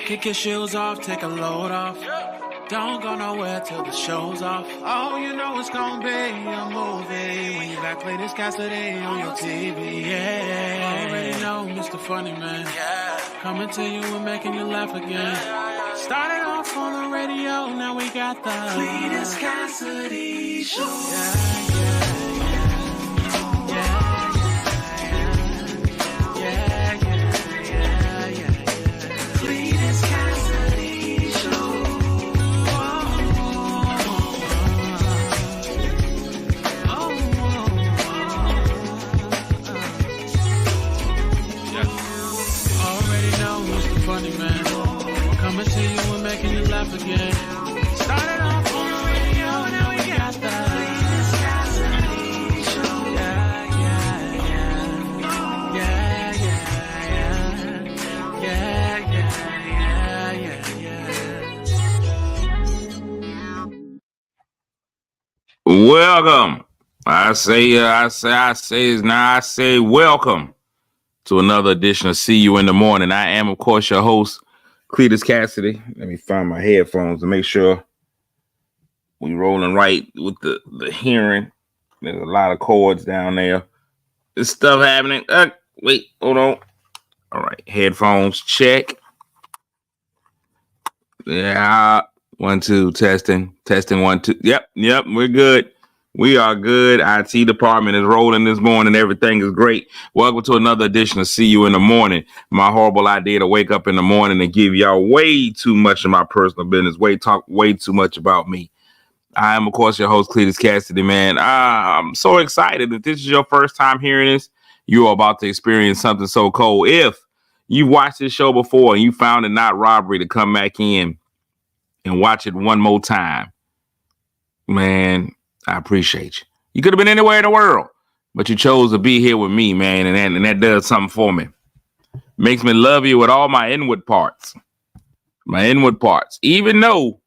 Kick your shoes off, take a load off. Don't go nowhere till the show's off. Oh, you know it's gonna be a movie when you got Cletus Cassidy on your TV. Yeah, already know Mr. Funny Man. Coming to you and making you laugh again. Started off on the radio, now we got the Cletus Cassidy Show. Again. Started off on the radio, now we got the Cletus Cassidy Show. Welcome. I say welcome to another edition of See You in the Morning. I am, of course, your host, Cletus Cassidy. Let me find my headphones to make sure we rolling right with the hearing. There's a lot of chords down there. This stuff happening. Wait, hold on. All right, headphones check. Yeah, 1 2 testing 1 2. Yep, we're good. We are good. IT department is rolling this morning. Everything is great. Welcome to another edition of See You in the Morning. My horrible idea to wake up in the morning and give y'all way too much of my personal business. Talk way too much about me. I am, of course, your host, Cletus Cassidy, man. I'm so excited. If this is your first time hearing this, you are about to experience something so cool. If you watched this show before and you found it not robbery to come back in and watch it one more time, man, I appreciate you. You could have been anywhere in the world, but you chose to be here with me, man, and that does something for me. Makes me love you with all my inward parts. Even though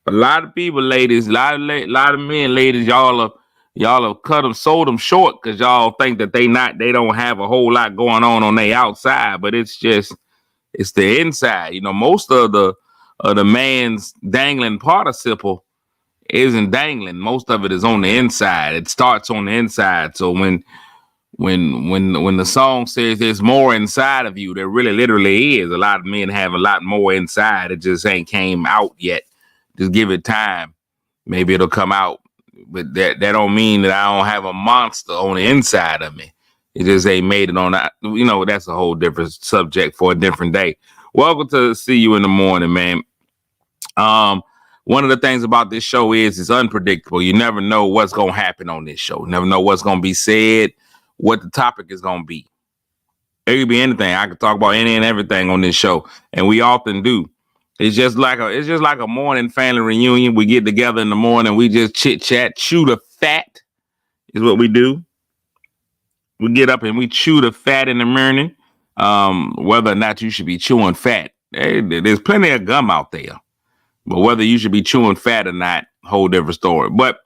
a lot of people, ladies, a lot of men, ladies, y'all have sold them short because y'all think that they don't have a whole lot going on their outside, but it's the inside. You know, most of the man's dangling participle isn't dangling. Most of it is on the inside. It starts on the inside. So when the song says there's more inside of you, there really literally is. A lot of men have a lot more inside. It just ain't came out yet. Just give it time. Maybe it'll come out. But that don't mean that I don't have a monster on the inside of me. It just ain't made it on that. You know, that's a whole different subject for a different day. Welcome to See You in the Morning, man. One of the things about this show is it's unpredictable. You never know what's going to happen on this show. Never know what's going to be said, what the topic is going to be. It could be anything. I could talk about any and everything on this show, and we often do. It's just like a morning family reunion. We get together in the morning. We just chit chat, chew the fat is what we do. We get up and we chew the fat in the morning. Whether or not you should be chewing fat, there's plenty of gum out there. But whether you should be chewing fat or not, whole different story. But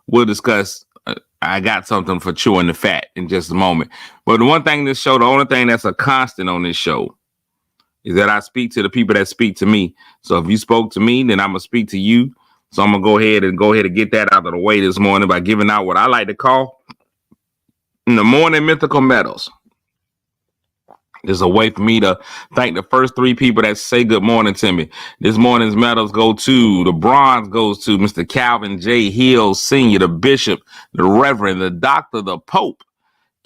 we'll discuss. I got something for chewing the fat in just a moment. But the one thing this show, the only thing that's a constant on this show is that I speak to the people that speak to me. So if you spoke to me, then I'm going to speak to you. So I'm going to go ahead and get that out of the way this morning by giving out what I like to call in the morning mythical medals. There's a way for me to thank the first 3 people that say good morning to me. This morning's medals go to, the bronze goes to Mr. Calvin J. Hill, Sr., the Bishop, the Reverend, the Doctor, the Pope.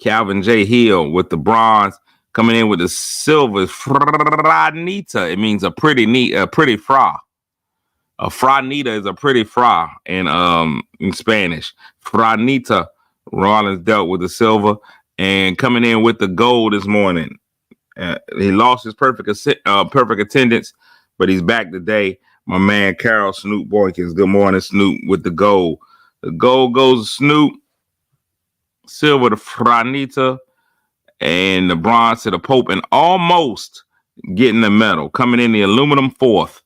Calvin J. Hill with the bronze, coming in with the silver, franita. It means a pretty fra. A franita is a pretty fra in Spanish. Franita. Rollins dealt with the silver, and coming in with the gold this morning. He lost his perfect attendance, but he's back today. My man, Carol Snoop Boykins. Good morning, Snoop, with the gold. The gold goes to Snoop, silver to Franita, and the bronze to the Pope, and almost getting the medal. Coming in the aluminum 4th.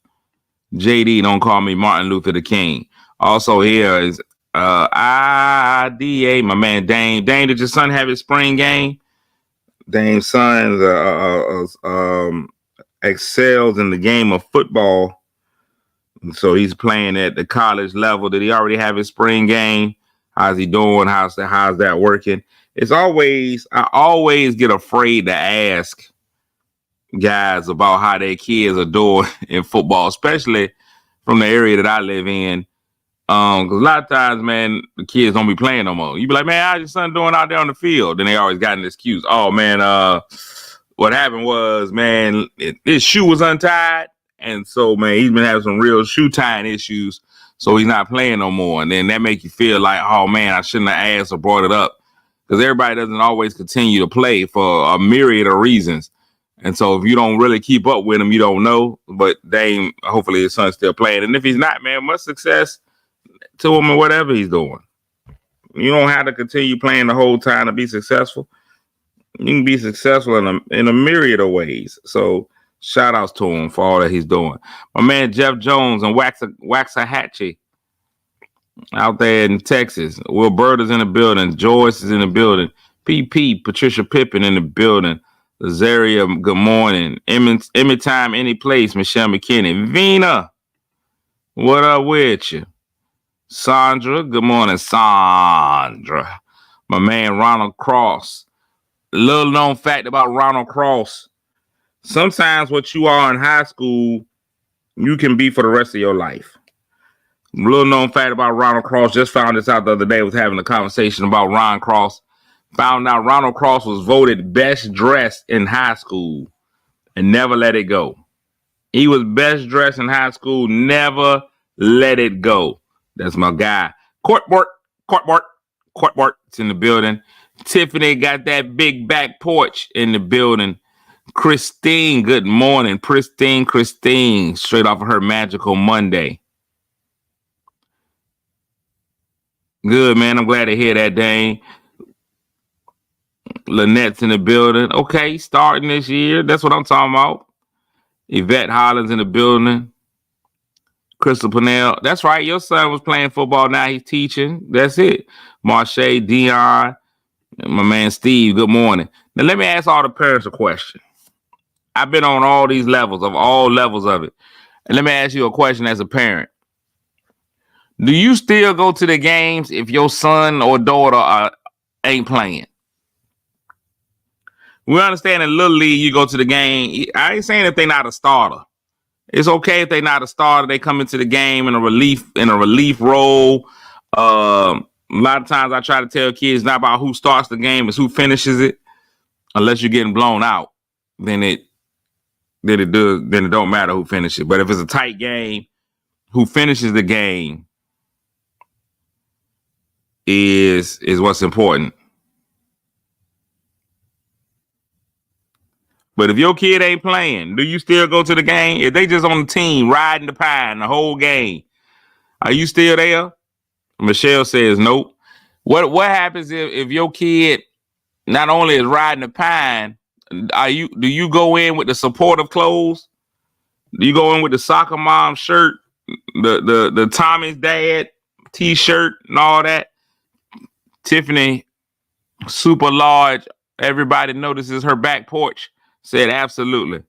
JD, don't call me Martin Luther the King. Also here is IDA, my man Dame. Dame, did your son have his spring game? Dame's son's excels in the game of football. So he's playing at the college level. Did he already have his spring game? How's he doing? How's that working? I always get afraid to ask guys about how their kids are doing in football, especially from the area that I live in. Because a lot of times, man, the kids don't be playing no more. You be like, man, how's your son doing out there on the field? Then they always got an excuse. Oh, man, what happened was, man, his shoe was untied. And so, man, he's been having some real shoe tying issues. So he's not playing no more. And then that make you feel like, oh, man, I shouldn't have asked or brought it up. Because everybody doesn't always continue to play for a myriad of reasons. And so if you don't really keep up with him, you don't know. But hopefully his son's still playing. And if he's not, man, much success to him in whatever he's doing. You don't have to continue playing the whole time to be successful. You can be successful in a myriad of ways. So shout outs to him for all that he's doing. My man Jeff Jones and Waxahachie out there in Texas. Will Bird is in the building. Joyce is in the building. PP, Patricia Pippen in the building. Lazaria, good morning. Emmy Time, Any Place, Michelle McKinney. Vina, what up with you? Sandra, good morning, Sandra. My man Ronald Cross. Little known fact about Ronald Cross. Sometimes what you are in high school, you can be for the rest of your life. Little known fact about Ronald Cross. Just found this out the other day. I was having a conversation about Ron Cross. Found out Ronald Cross was voted best dressed in high school and never let it go. He was best dressed in high school, never let it go. That's my guy. Courtbort. It's in the building. Tiffany got that big back porch in the building. Christine, good morning. Christine, straight off of her Magical Monday. Good, man. I'm glad to hear that, Dane. Lynette's in the building. Okay, starting this year. That's what I'm talking about. Yvette Hollins in the building. Crystal Pennell. That's right. Your son was playing football. Now he's teaching. That's it. Marche, Dion, my man Steve. Good morning. Now let me ask all the parents a question. I've been on all these levels of it. And let me ask you a question as a parent. Do you still go to the games if your son or daughter ain't playing? We understand in Little League, you go to the game. I ain't saying if they're not a starter. It's okay if they're not a starter. They come into the game in a relief role. A lot of times I try to tell kids not about who starts the game, it's who finishes it. Unless you're getting blown out, then it don't matter who finishes it. But if it's a tight game, who finishes the game is what's important. But if your kid ain't playing, do you still go to the game? If they just on the team riding the pine the whole game, are you still there? Michelle says nope. What happens if your kid not only is riding the pine, do you go in with the supportive clothes? Do you go in with the soccer mom shirt, the Tommy's dad t-shirt and all that? Tiffany, super large, everybody notices her back porch. Said absolutely.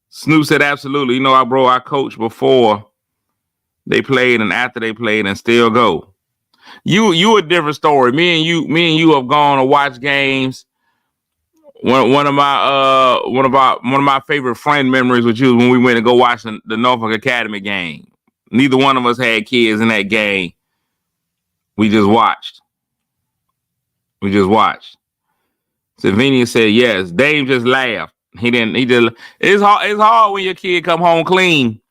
Snoop said absolutely. You know, I coached before they played and after they played and still go. You a different story. Me and you have gone to watch games. One of my favorite friend memories with you when we went to go watch the Norfolk Academy game. Neither one of us had kids in that game. We just watched. Savinius said yes. Dame just laughed. It's hard when your kid come home clean.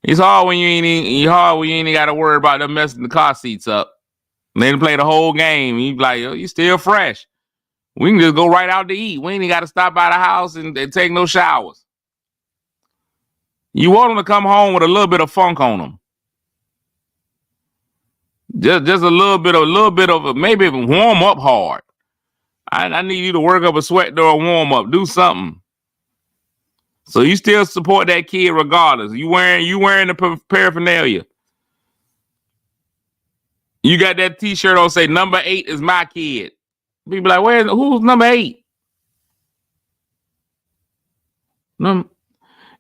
It's hard when you ain't got to worry about them messing the car seats up. And they play the whole game. You like, you still fresh. We can just go right out to eat. We ain't got to stop by the house and take no showers. You want them to come home with a little bit of funk on them. Just a little bit of maybe warm up hard. I need you to work up a sweat during warm up. Do something. So you still support that kid regardless. You wearing the paraphernalia. You got that T-shirt on say number 8 is my kid. People like, who's number 8? No,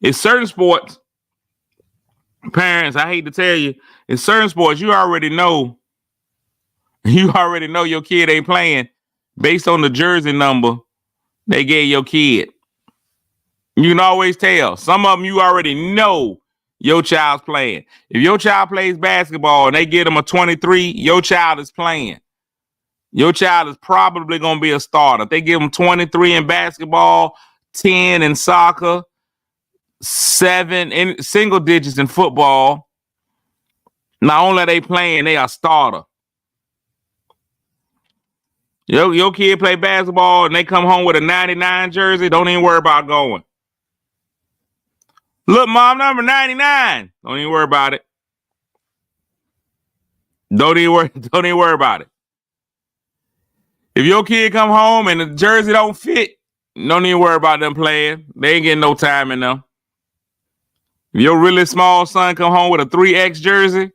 it's certain sports. Parents, I hate to tell you, in certain sports, you already know your kid ain't playing based on the jersey number they gave your kid. You can always tell. Some of them you already know your child's playing. If your child plays basketball and they get them a 23, your child is playing. Your child is probably going to be a starter. If they give them 23 in basketball, 10 in soccer, 7 in single digits in football, not only are they playing, they are starter. Your kid play basketball and they come home with a 99 jersey, don't even worry about going. Look, mom, number 99. Don't even worry about it. Don't even worry about it. If your kid come home and the jersey don't fit, don't even worry about them playing. They ain't getting no time in them. If your really small son come home with a 3X jersey,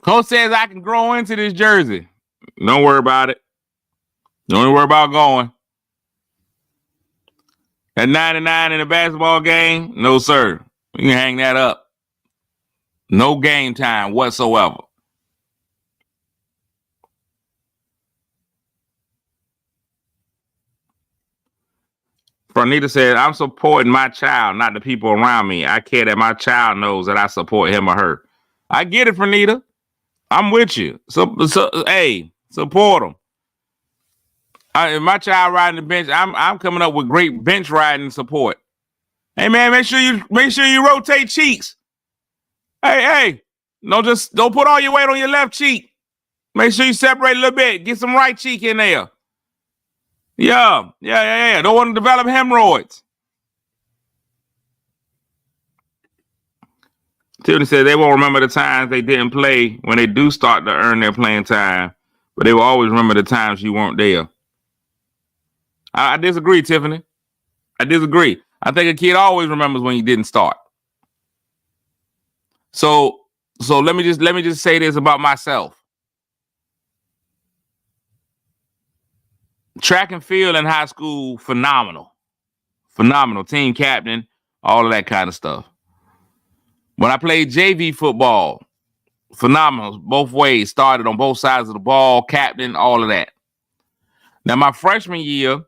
coach says I can grow into this jersey. Don't worry about it. Don't even worry about going. At 99 in a basketball game, no, sir. You can hang that up. No game time whatsoever. Franita said, I'm supporting my child, not the people around me. I care that my child knows that I support him or her. I get it, Franita. I'm with you. So hey, support them. If my child riding the bench, I'm coming up with great bench riding support. Hey man, make sure you rotate cheeks. Hey, don't put all your weight on your left cheek. Make sure you separate a little bit. Get some right cheek in there. Yeah. Don't want to develop hemorrhoids. Tiffany said they won't remember the times they didn't play when they do start to earn their playing time, but they will always remember the times you weren't there. I disagree, Tiffany. I disagree. I think a kid always remembers when you didn't start. So let me just say this about myself. Track and field in high school, phenomenal. Team captain, all of that kind of stuff. When I played JV football, phenomenal, both ways. Started on both sides of the ball, captain, all of that. Now, my freshman year,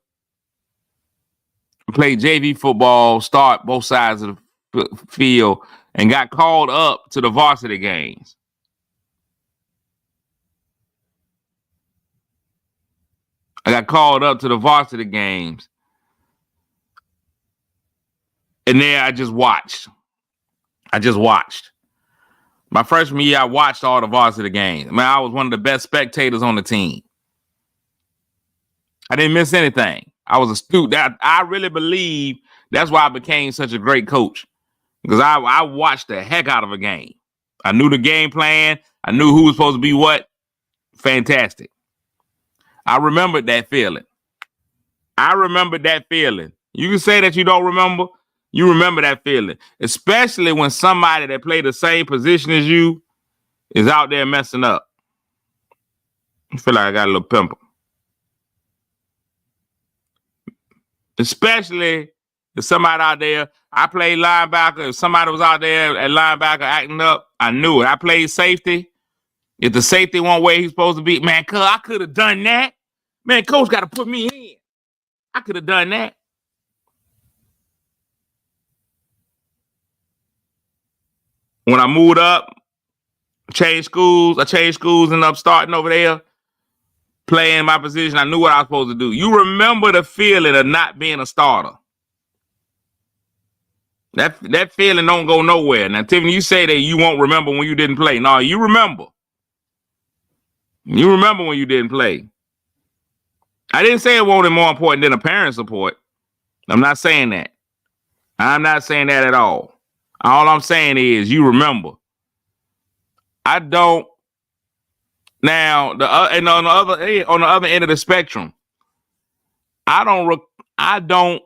I played JV football, start both sides of the field, and got called up to the varsity games. I got called up to the varsity games. And there I just watched. My freshman year, I watched all the varsity games. Man, I was one of the best spectators on the team. I didn't miss anything. I was a student. I really believe that's why I became such a great coach. Because I watched the heck out of a game. I knew the game plan. I knew who was supposed to be what. Fantastic. I remembered that feeling. You can say that you don't remember. You remember that feeling. Especially when somebody that played the same position as you is out there messing up. I feel like I got a little pimple. Especially if somebody out there, I played linebacker. If somebody was out there at linebacker acting up, I knew it. I played safety. If the safety went where he's supposed to be, man, I could have done that. Man, coach got to put me in. I could have done that. When I moved up, I changed schools and up starting over there, playing my position. I knew what I was supposed to do. You remember the feeling of not being a starter. That feeling don't go nowhere. Now, Tiffany, you say that you won't remember when you didn't play. No, you remember. You remember when you didn't play. I didn't say it wasn't more important than a parent support. I'm not saying that. I'm not saying that at all. All I'm saying is you remember. I don't. Now, and on the other end of the spectrum, I don't.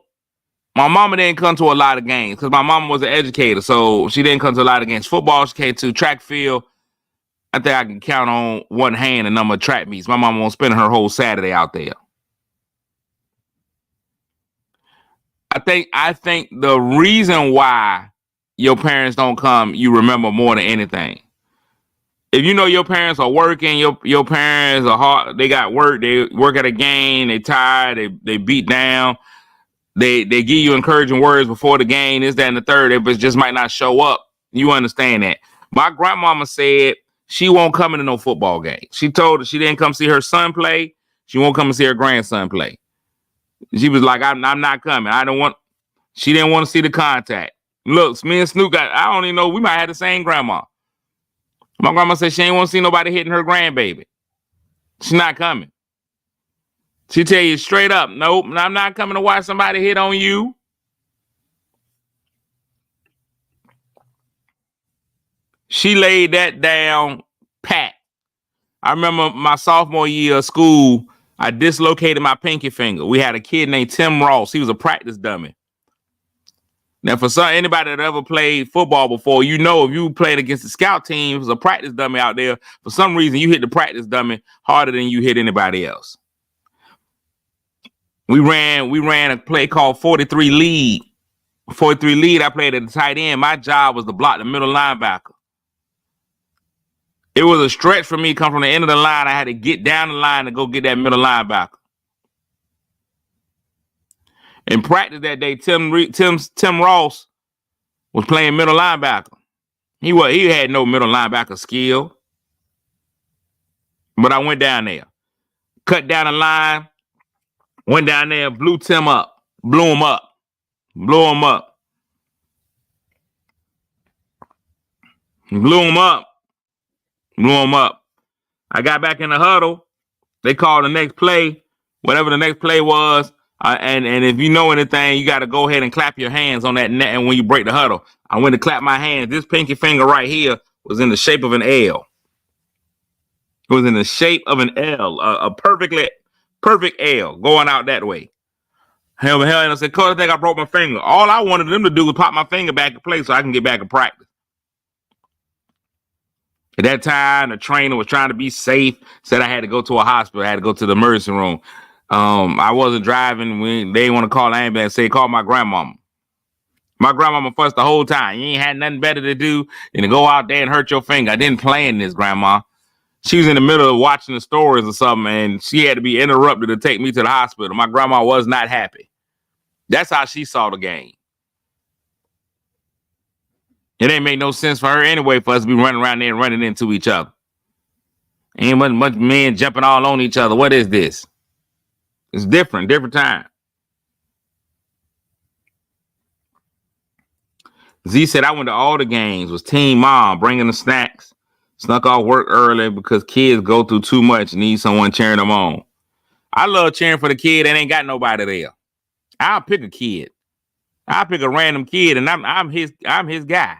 My mama didn't come to a lot of games because my mama was an educator, so she didn't come to a lot of games. Football, she came to. Track field, I think I can count on one hand the number of track meets. My mama won't spend her whole Saturday out there. I think the reason why your parents don't come, you remember more than anything. If you know your parents are working, your parents are hard, they got work, they work at a game, they tired, they beat down, they give you encouraging words before the game, this, that, and the third, it just might not show up. You understand that. My grandmama said she won't come into no football game. She told her she didn't come see her son play. She won't come and see her grandson play. She was like, I'm not coming. She didn't want to see the contact. Look, me and Snoop I don't even know, we might have the same grandma. My grandma said she ain't want to see nobody hitting her grandbaby. She's not coming. She tell you straight up, nope, I'm not coming to watch somebody hit on you. She laid that down pat. I remember my sophomore year of school, I dislocated my pinky finger. We had a kid named Tim Ross. He was a practice dummy. Now, for anybody that ever played football before, you know if you played against the scout team, there's a practice dummy out there. For some reason, you hit the practice dummy harder than you hit anybody else. We ran a play called 43 lead. 43 lead, I played at the tight end. My job was to block the middle linebacker. It was a stretch for me to come from the end of the line. I had to get down the line to go get that middle linebacker. In practice that day, Tim Ross was playing middle linebacker. He had no middle linebacker skill. But I went down there, cut down the line, went down there, blew Tim up, blew him up. Blew him up. Blew him up. Blew him up. I got back in the huddle. They called the next play, whatever the next play was. And if you know anything, you got to go ahead and clap your hands on that net. And when you break the huddle, I went to clap my hands. This pinky finger right here was in the shape of an L. It was in the shape of an L, a perfect L going out that way. Hell, and I said, Coach, I think I broke my finger. All I wanted them to do was pop my finger back in place so I can get back in practice. At that time, the trainer was trying to be safe, said I had to go to a hospital. I had to go to the emergency room. I wasn't driving. They didn't want to call the ambulance. Say, call my grandmama. My grandmama fussed the whole time. You ain't had nothing better to do than to go out there and hurt your finger. I didn't plan this, Grandma. She was in the middle of watching the stories or something, and she had to be interrupted to take me to the hospital. My grandma was not happy. That's how she saw the game. It ain't make no sense for her anyway for us to be running around there and running into each other. Ain't much men jumping all on each other. What is this? It's different time. Z said, I went to all the games, was team mom, bringing the snacks, snuck off work early because kids go through too much and need someone cheering them on. I love cheering for the kid that ain't got nobody there. I'll pick a kid. I'll pick a random kid, and I'm his guy.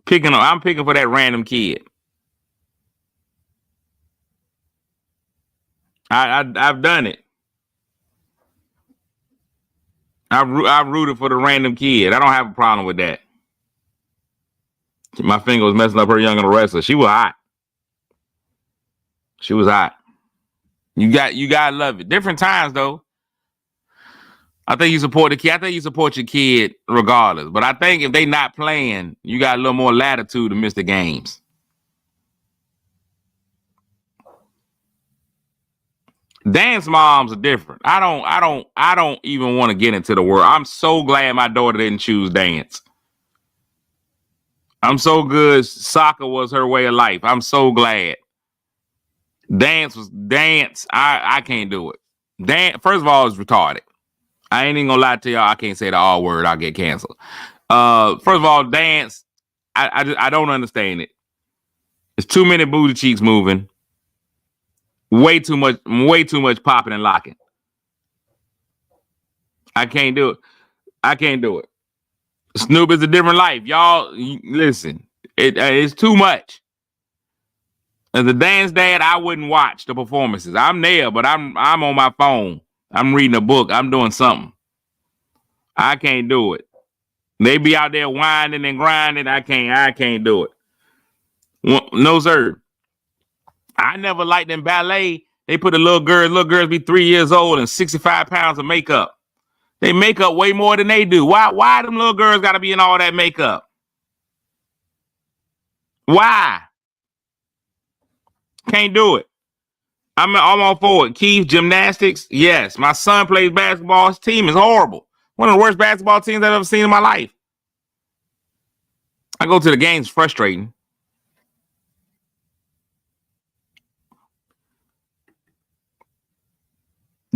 I'm picking for that random kid. I've done it. I've rooted for the random kid. I don't have a problem with that. My finger was messing up her younger wrestler. She was hot. She was hot. You gotta love it. Different times though. I think you support the kid. I think you support your kid regardless. But I think if they not playing, you got a little more latitude to miss the games. Dance moms are different. I don't even want to get into the world. I'm so glad my daughter didn't choose dance. I'm so good. Soccer was her way of life. I'm so glad. Dance. I can't do it. Dance, first of all, it's retarded. I ain't even gonna lie to y'all. I can't say the R word. I'll get canceled. First of all, dance. I don't understand it. It's too many booty cheeks moving. Way too much popping and locking. I can't do it. Snoop is a different life. Y'all, listen. It's too much. As a dance dad, I wouldn't watch the performances. I'm there, but I'm on my phone. I'm reading a book. I'm doing something. I can't do it. They be out there whining and grinding. I can't do it. No, sir. I never liked them ballet They put the little girls be 3 years old and 65 pounds of makeup. They make up way more than they do. Why them little girls got to be in all that makeup? Why? Can't do it. I'm all for it. Keith, gymnastics, yes. My son plays basketball. His team is horrible. One of the worst basketball teams I've ever seen in my life. I go to the games, frustrating.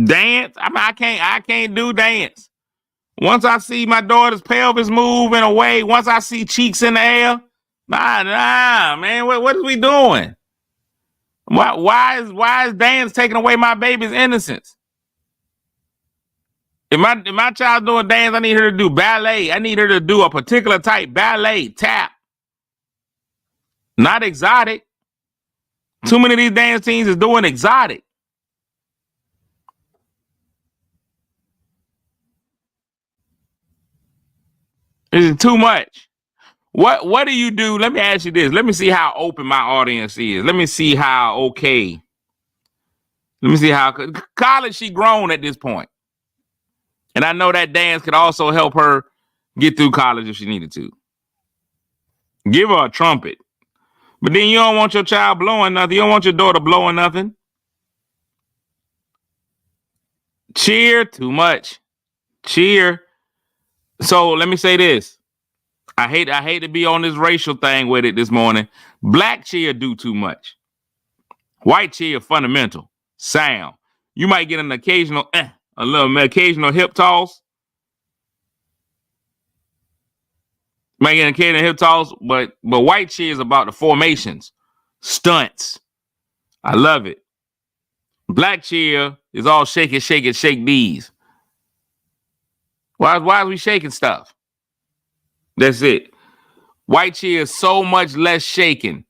Dance, I can't do dance. Once I see my daughter's pelvis move in a way, once I see cheeks in the air, nah, man, what is we doing? Why is dance taking away my baby's innocence? If my child's doing dance, I need her to do ballet. I need her to do a particular type ballet, tap. Not exotic. Too many of these dance teams is doing exotic. This is too much. What do you do? Let me ask you this. Let me see how open my audience is. Let me see how okay. Let me see how college she grown at this point. And I know that dance could also help her get through college if she needed to. Give her a trumpet. But then you don't want your child blowing nothing. You don't want your daughter blowing nothing. Cheer, too much. Cheer. So let me say this. I hate to be on this racial thing with it this morning. Black cheer do too much. White cheer fundamental. Sound. You might get an occasional occasional hip toss. Might get an occasional hip toss, but white cheer is about the formations, stunts. I love it. Black cheer is all shake it, shake these. Why are we shaking stuff? That's it. White cheer is so much less shaking.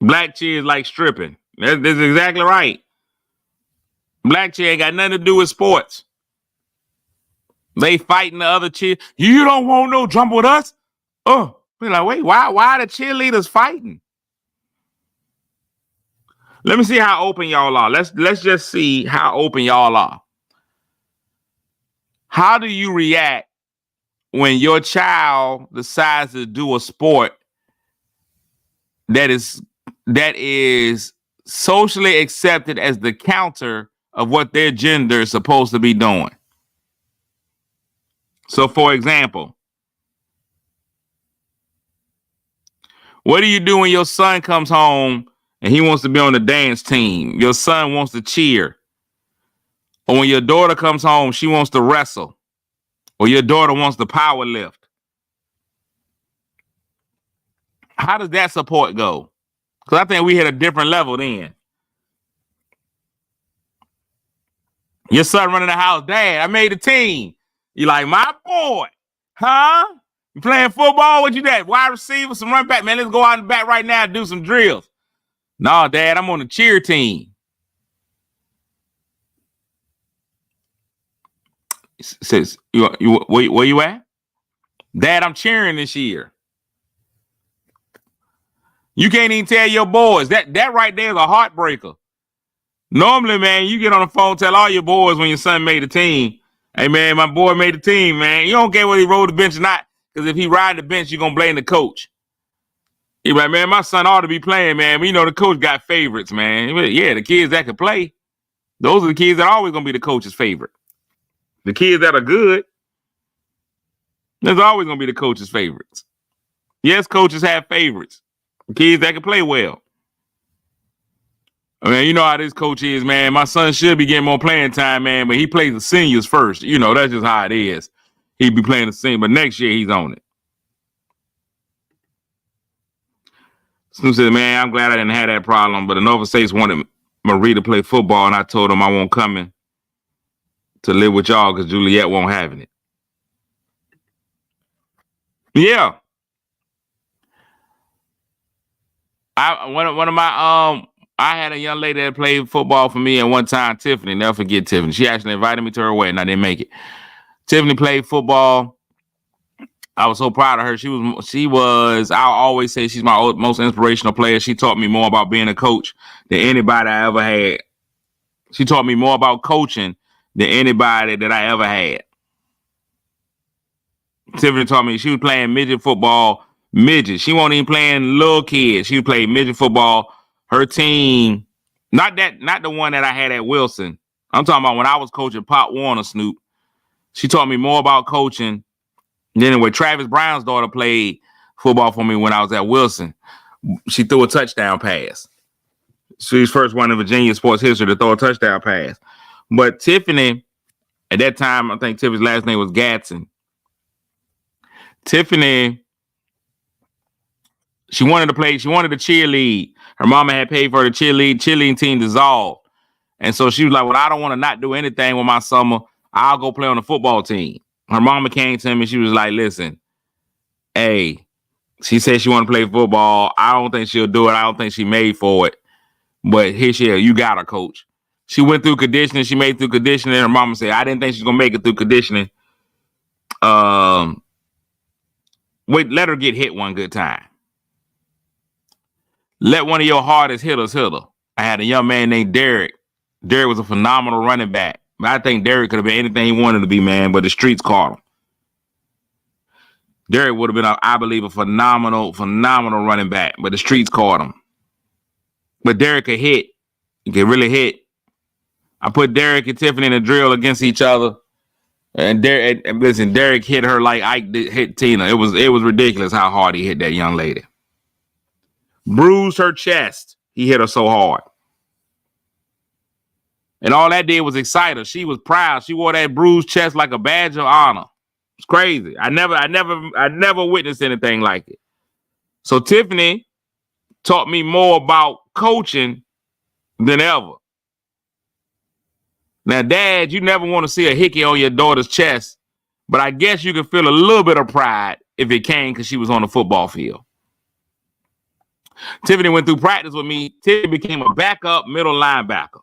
Black cheer is like stripping. That's exactly right. Black cheer ain't got nothing to do with sports. They fighting the other cheer. You don't want no jump with us? Oh, we're like, wait, why are the cheerleaders fighting? Let me see how open y'all are. Let's just see how open y'all are. How do you react when your child decides to do a sport that is socially accepted as the counter of what their gender is supposed to be doing? So, for example, what do you do when your son comes home and he wants to be on the dance team? Your son wants to cheer. Or when your daughter comes home, she wants to wrestle. Or your daughter wants to power lift. How does that support go? Because I think we hit a different level then. Your son running the house, Dad, I made a team. You like, my boy, huh? You playing football? What you that? Wide receiver, some run back, man. Let's go out in the back right now and do some drills. No, Dad, I'm on the cheer team. Says, where you at? Dad, I'm cheering this year. You can't even tell your boys. That right there is a heartbreaker. Normally, man, you get on the phone, tell all your boys when your son made a team. Hey, man, my boy made a team, man. You don't care whether he rode the bench or not, because if he ride the bench, you're going to blame the coach. You're like, man, my son ought to be playing, man. But you know the coach got favorites, man. Yeah, the kids that can play, those are the kids that are always going to be the coach's favorite. The kids that are good, there's always going to be the coach's favorites. Yes, coaches have favorites. The kids that can play well. I mean, you know how this coach is, man. My son should be getting more playing time, man, but he plays the seniors first. You know, that's just how it is. He'd be playing the senior, but next year he's on it. Snoop said, man, I'm glad I didn't have that problem, but the Nova States wanted Marie to play football, and I told him I won't come in to live with y'all because Juliet won't have it. Yeah. I had a young lady that played football for me at one time, Tiffany. Never forget Tiffany. She actually invited me to her wedding. I didn't make it. Tiffany played football. I was so proud of her. She was. I'll always say she's my most inspirational player. She taught me more about being a coach than anybody I ever had. She taught me more about coaching than anybody that I ever had. Tiffany taught me she was playing midget football. Midget. She wasn't even playing little kids. She played midget football. Her team, not the one that I had at Wilson. I'm talking about when I was coaching Pop Warner, Snoop. She taught me more about coaching. Then when Travis Brown's daughter played football for me when I was at Wilson, she threw a touchdown pass. She's first one in Virginia sports history to throw a touchdown pass. But Tiffany, at that time, I think Tiffany's last name was Gadsden. Tiffany, she wanted to cheerlead. Her mama had paid for her to cheerleading team dissolved. And so she was like, well, I don't want to not do anything with my summer. I'll go play on the football team. Her mama came to me. She was like, listen, hey, she said she want to play football. I don't think she'll do it. I don't think she made for it. But here she is. You got her, coach. She went through conditioning. She made through conditioning. Her mama said, I didn't think she was going to make it through conditioning. Wait, let her get hit one good time. Let one of your hardest hitters hit her. I had a young man named Derek. Derek was a phenomenal running back. I think Derek could have been anything he wanted to be, man, but the streets caught him. Derek would have been, I believe, a phenomenal running back, but the streets caught him. But Derek could hit. He could really hit. I put Derek and Tiffany in a drill against each other. And Derek hit her like Ike hit Tina. It was ridiculous how hard he hit that young lady. Bruised her chest. He hit her so hard. And all that did was excite her. She was proud. She wore that bruised chest like a badge of honor. It's crazy. I never witnessed anything like it. So Tiffany taught me more about coaching than ever. Now, Dad, you never want to see a hickey on your daughter's chest, but I guess you can feel a little bit of pride if it came because she was on the football field. Tiffany went through practice with me. Tiffany became a backup middle linebacker.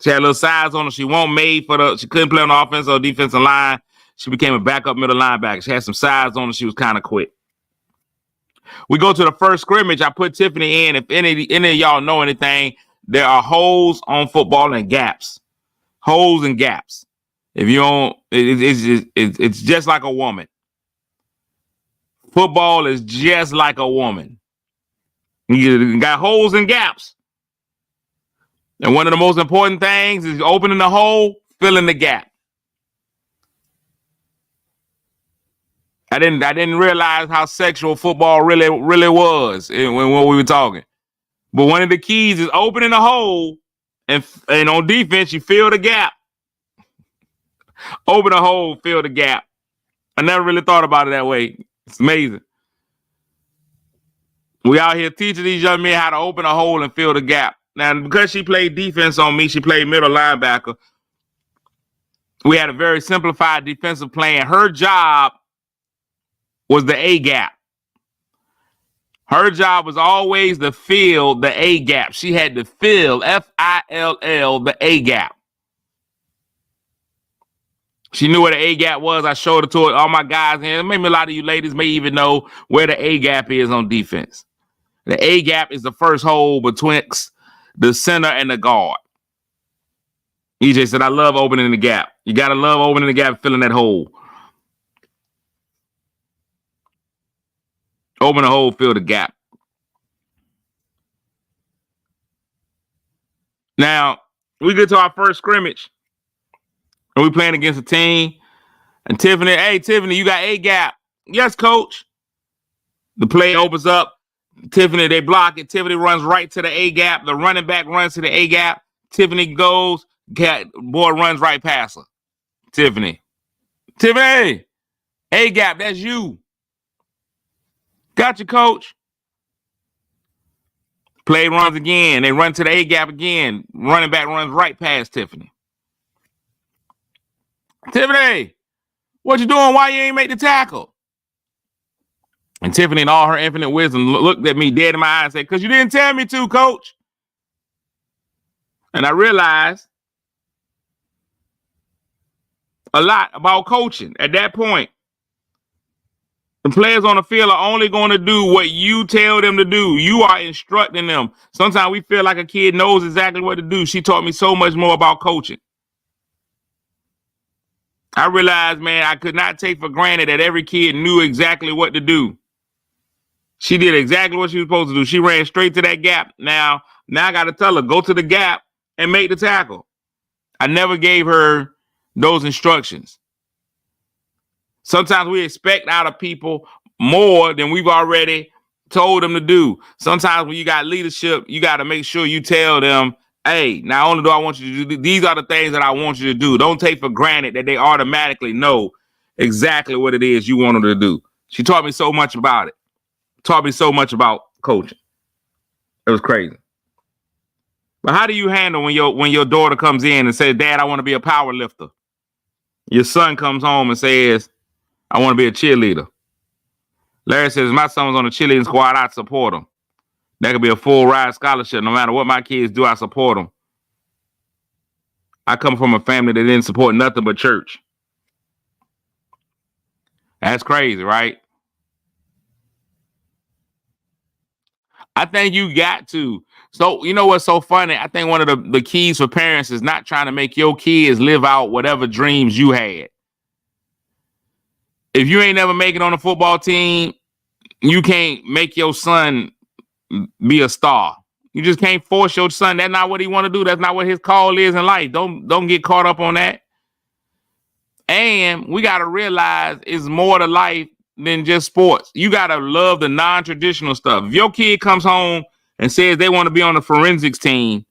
She had a little size on her. She wasn't made she couldn't play on the offensive or defensive line. She became a backup middle linebacker. She had some size on her. She was kind of quick. We go to the first scrimmage. I put Tiffany in. If any of y'all know anything, there are holes on football and gaps. Holes and gaps. If you don't, it's just like a woman. Football is just like a woman. You got holes and gaps. And one of the most important things is opening the hole, filling the gap. I didn't realize how sexual football really was when we were talking. But one of the keys is opening the hole, and on defense, you fill the gap. Open the hole, fill the gap. I never really thought about it that way. It's amazing. We out here teaching these young men how to open a hole and fill the gap. Now, because she played defense on me, she played middle linebacker. We had a very simplified defensive plan. Her job was the A gap. Her job was always to fill the A gap. She had to fill, F-I-L-L, the A gap. She knew where the A gap was. I showed it to all my guys. And maybe a lot of you ladies may even know where the A gap is on defense. The A gap is the first hole betwixt the center and the guard. EJ said, I love opening the gap. You got to love opening the gap, filling that hole. Open the hole, fill the gap. Now, we get to our first scrimmage. And we playing against a team. And Tiffany, hey, Tiffany, you got A gap. Yes, coach. The play opens up. Tiffany, they block it. Tiffany runs right to the A gap. The running back runs to the A gap. Tiffany goes. Boy runs right past her. Tiffany, A gap, that's you. Got you, coach. Play runs again. They run to the A gap again. Running back runs right past Tiffany. Tiffany, what you doing? Why you ain't make the tackle? And Tiffany, in all her infinite wisdom, looked at me dead in my eyes and said, because you didn't tell me to, coach. And I realized a lot about coaching at that point. The players on the field are only going to do what you tell them to do. You are instructing them. Sometimes we feel like a kid knows exactly what to do. She taught me so much more about coaching. I realized, man, I could not take for granted that every kid knew exactly what to do. She did exactly what she was supposed to do. She ran straight to that gap. Now I got to tell her, go to the gap and make the tackle. I never gave her those instructions. Sometimes we expect out of people more than we've already told them to do. Sometimes when you got leadership, you got to make sure you tell them, hey, not only do I want you to do, these are the things that I want you to do. Don't take for granted that they automatically know exactly what it is you want them to do. She taught me so much about it. Taught me so much about coaching. It was crazy. But how do you handle when your daughter comes in and says, Dad, I want to be a power lifter? Your son comes home and says, I want to be a cheerleader. Larry says, my son was on the cheerleading squad, I'd support him. That could be a full ride scholarship. No matter what my kids do, I support them. I come from a family that didn't support nothing but church. That's crazy, right? I think you got to. So, you know what's so funny? I think one of the keys for parents is not trying to make your kids live out whatever dreams you had. If you ain't never make it on a football team, you can't make your son be a star. You just can't force your son. That's not what he want to do. That's not what his call is in life. Don't get caught up on that. And we got to realize it's more to life than just sports. You got to love the non-traditional stuff. If your kid comes home and says they want to be on the forensics team,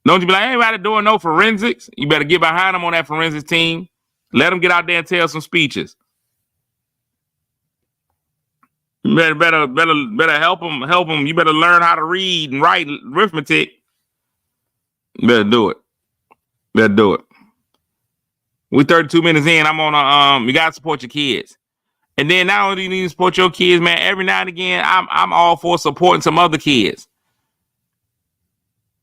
don't you be like, ain't anybody doing no forensics? You better get behind them on that forensics team. Let them get out there and tell some speeches. You better help them. You better learn how to read and write arithmetic. You better do it. We 32 minutes in. I'm on you gotta support your kids. And then not only do you need to support your kids, man, every now and again, I'm all for supporting some other kids.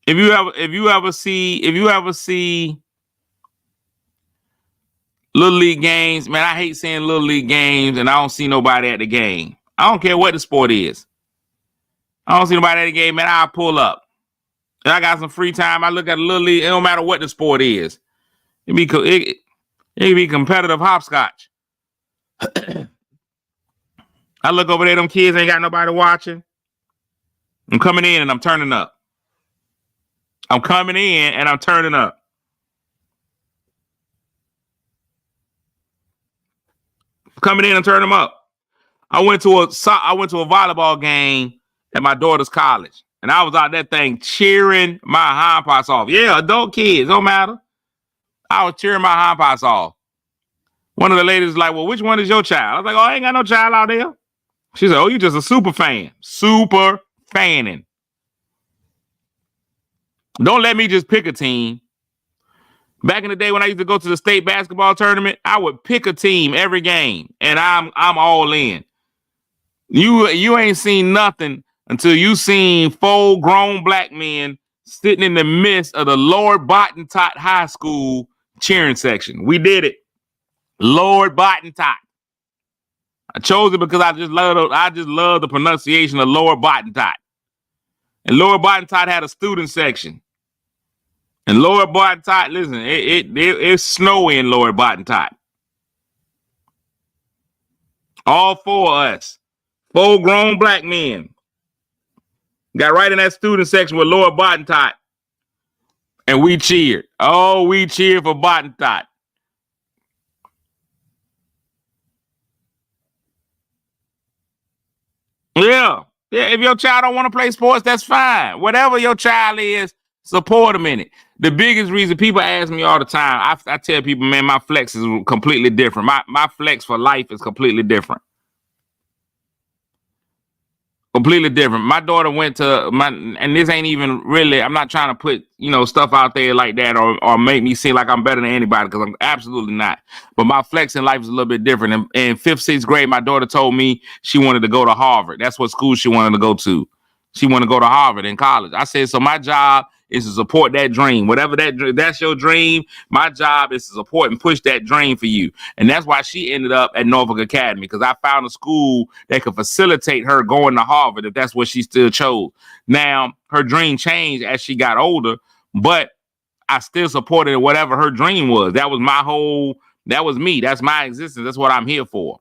If you ever see Little League games, man, I hate seeing Little League games and I don't see nobody at the game. I don't care what the sport is. I don't see nobody at the game, man. I'll pull up. And I got some free time. I look at a Little League. It don't matter what the sport is. It can be competitive hopscotch. I look over there, them kids ain't got nobody watching. I'm coming in and I'm turning up. I'm coming in and I'm turning up. Coming in and turning them up. I went to a volleyball game at my daughter's college, and I was out that thing cheering my hindparts off. Yeah, adult kids, don't matter. I was cheering my hindparts off. One of the ladies was like, well, which one is your child? I was like, oh, I ain't got no child out there. She said, oh, you just a super fan. Super fanning. Don't let me just pick a team. Back in the day when I used to go to the state basketball tournament, I would pick a team every game, and I'm all in. You ain't seen nothing until you seen 4 grown black men sitting in the midst of the Lord Bottentot High School cheering section. We did it. Lord Bottentot. I chose it because I just love the pronunciation of Lord Bottentot. And Lord Bottentot had a student section. And Lord Bottentot, listen, it's snowy in Lord Bottentot. All 4 of us. 4 grown black men got right in that student section with Lord Bottentot. And we cheered. Oh, we cheered for Bottentot. Yeah. If your child don't want to play sports, that's fine. Whatever your child is, support them in it. The biggest reason people ask me all the time, I tell people, man, my flex is completely different. My flex for life is completely different. Completely different. My daughter went to and this ain't even really, I'm not trying to put, stuff out there like that or make me seem like I'm better than anybody, because I'm absolutely not. But my flex in life is a little bit different. In 5th, 6th grade, my daughter told me she wanted to go to Harvard. That's what school she wanted to go to. She wanted to go to Harvard in college. I said, so my job is to support that dream. Whatever that's your dream, my job is to support and push that dream for you. And that's why she ended up at Norfolk Academy, because I found a school that could facilitate her going to Harvard if that's what she still chose. Now, her dream changed as she got older, but I still supported whatever her dream was. That was me. That's my existence. That's what I'm here for.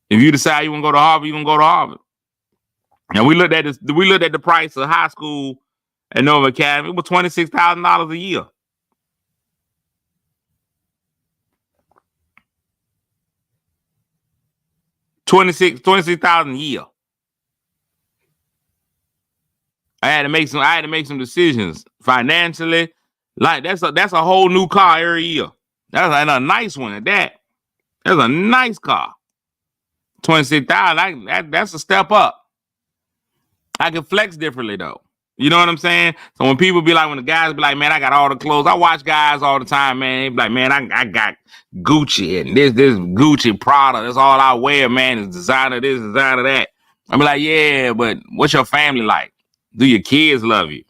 If you decide you want to go to Harvard, you're going to go to Harvard. And we looked at the price of high school at Nova Academy. It was $26,000 a year. $26,000 a year. I had to make some decisions financially. Like that's a whole new car every year. That's a nice one at that. That's a nice car. $26,000. That's a step up. I can flex differently though. You know what I'm saying? So when the guys be like, man, I got all the clothes. I watch guys all the time, man. They be like, man, I got Gucci and this Gucci Prada. That's all I wear, man. Is designer this, designer that. I be like, yeah, but what's your family like? Do your kids love you?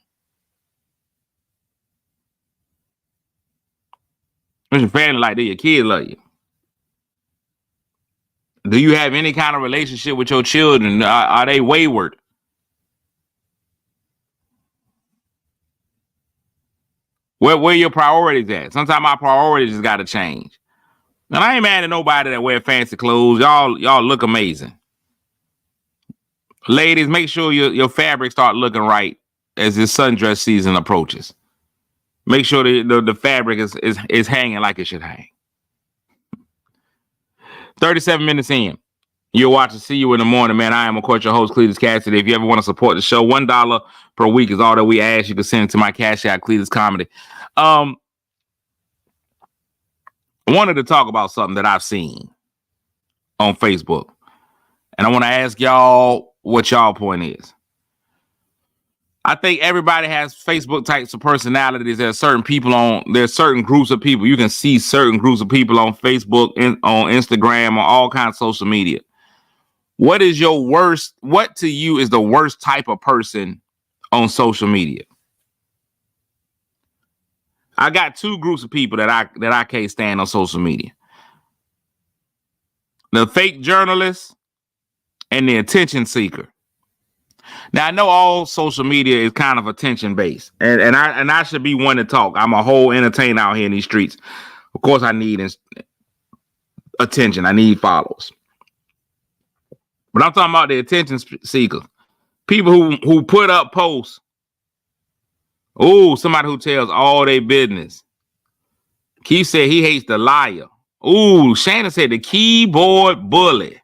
What's your family like? Do your kids love you? Do you have any kind of relationship with your children? Are they wayward? Where your priorities at? Sometimes my priorities just got to change. And I ain't mad at nobody that wear fancy clothes. Y'all look amazing. Ladies, make sure your fabric start looking right as this sundress season approaches. Make sure the fabric is hanging like it should hang. 37 minutes in. You're watching See You in the Morning, man. I am, of course, your host, Cletus Cassidy. If you ever want to support the show, $1 per week is all that we ask. You can send it to my Cash App, Cletus Comedy. I wanted to talk about something that I've seen on Facebook. And I want to ask y'all what y'all point is. I think everybody has Facebook types of personalities. There's certain groups of people. You can see certain groups of people on Facebook, on Instagram, on all kinds of social media. What to you is the worst type of person on social media? I got two groups of people that I can't stand on social media. The fake journalist and the attention seeker. Now I know all social media is kind of attention based, and I should be one to talk. I'm a whole entertainer out here in these streets. Of course, I need attention. I need followers, but I'm talking about the attention seekers, people who put up posts. Oh, somebody who tells all their business. Keith said he hates the liar. Ooh, Shannon said the keyboard bully.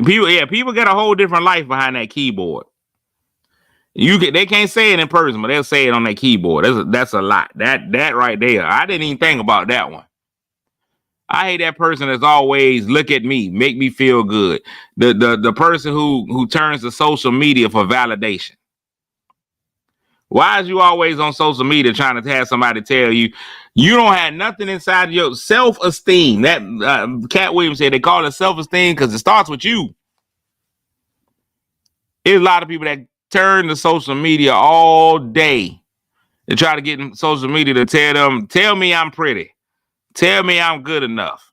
People get a whole different life behind that keyboard. They can't say it in person, but they'll say it on that keyboard. That's a lot. That right there. I didn't even think about that one. I hate that person that's always look at me, make me feel good. The person who turns to social media for validation. Why is you always on social media trying to have somebody tell you don't have nothing inside your self-esteem? That Cat Williams said they call it self-esteem because it starts with you. There's a lot of people that turn to social media all day. They try to get in social media to tell me I'm pretty. Tell me I'm good enough.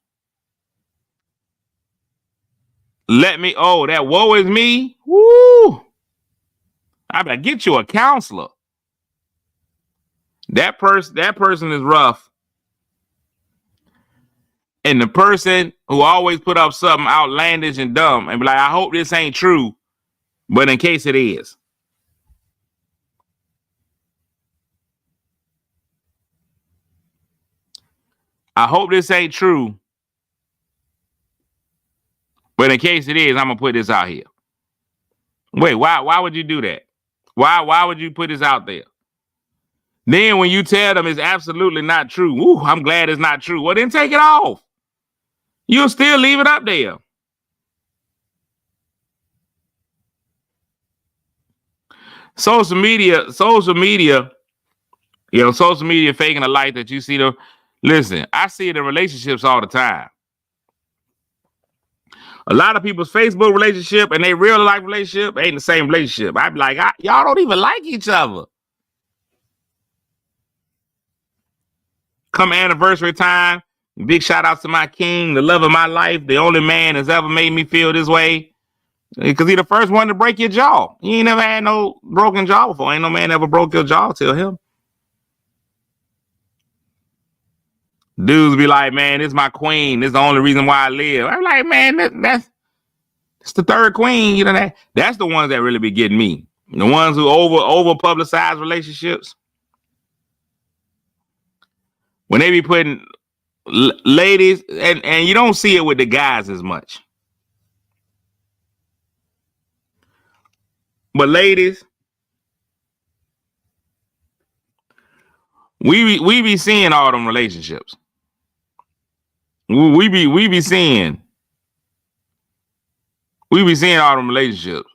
That woe is me. Woo! I better get you a counselor. That person is rough. And the person who always put up something outlandish and dumb and be like, I hope this ain't true, but in case it is. I hope this ain't true, but in case it is, I'm gonna put this out here. Wait, why would you do that? Why would you put this out there? Then when you tell them it's absolutely not true, ooh, I'm glad it's not true. Well, then take it off. You'll still leave it up there. Social media, faking a life that you see them. Listen, I see it in relationships all the time. A lot of people's Facebook relationship and their real life relationship ain't the same relationship. I'd be like, y'all don't even like each other. Come anniversary time, big shout outs to my king, the love of my life, the only man that's ever made me feel this way. Because he the first one to break your jaw. You ain't never had no broken jaw before. Ain't no man ever broke your jaw till him. Dudes be like, man, this is my queen. This is the only reason why I live. I'm like, man, that's the third queen. You know that's the ones that really be getting me. The ones who over publicize relationships. When they be putting ladies, and you don't see it with the guys as much. But ladies, we be seeing all them relationships. We be seeing all them relationships.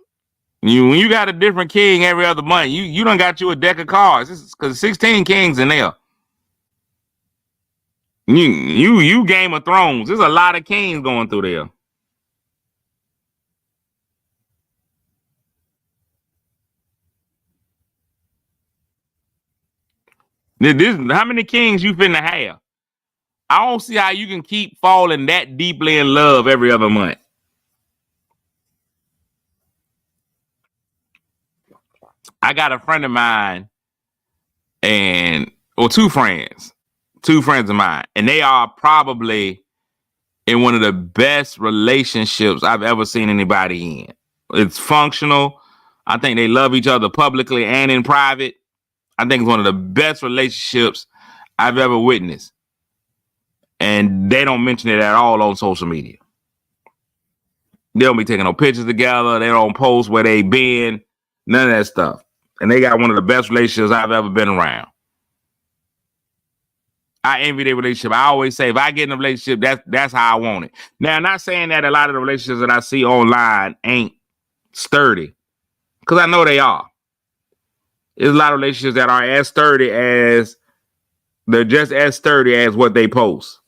When you got a different king every other month, you done got you a deck of cards. Because 16 kings in there. You Game of Thrones. There's a lot of kings going through there. How many kings you finna have? I don't see how you can keep falling that deeply in love every other month. I got a friend of mine two friends of mine, and they are probably in one of the best relationships I've ever seen anybody in. It's functional. I think they love each other publicly and in private. I think it's one of the best relationships I've ever witnessed. And they don't mention it at all on social media. They don't be taking no pictures together. They don't post where they been. None of that stuff. And they got one of the best relationships I've ever been around. I envy their relationship. I always say, if I get in a relationship, that's how I want it. Now, I'm not saying that a lot of the relationships that I see online ain't sturdy, because I know they are. There's a lot of relationships that are as sturdy as, they're just as sturdy as what they post.